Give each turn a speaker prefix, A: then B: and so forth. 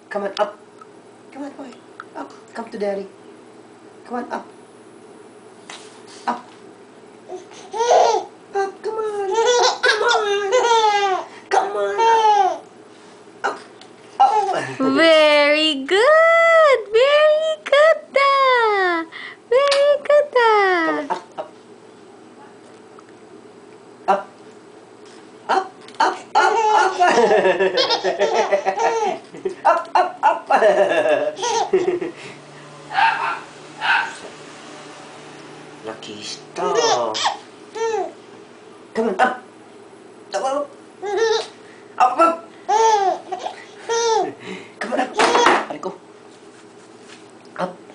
A: Come on, up. Come on, boy. Up. Come to daddy. Come on, up. Up. Up, come on. Come on. Come on. Up. Up.
B: Very good! Very good da! Very good da!
A: Come on, up, up. Up. Up, up, up, up. Up, up, up. Lucky star. Come on, up. Up, up. Up, up. Come on, up. Aray ko. Up.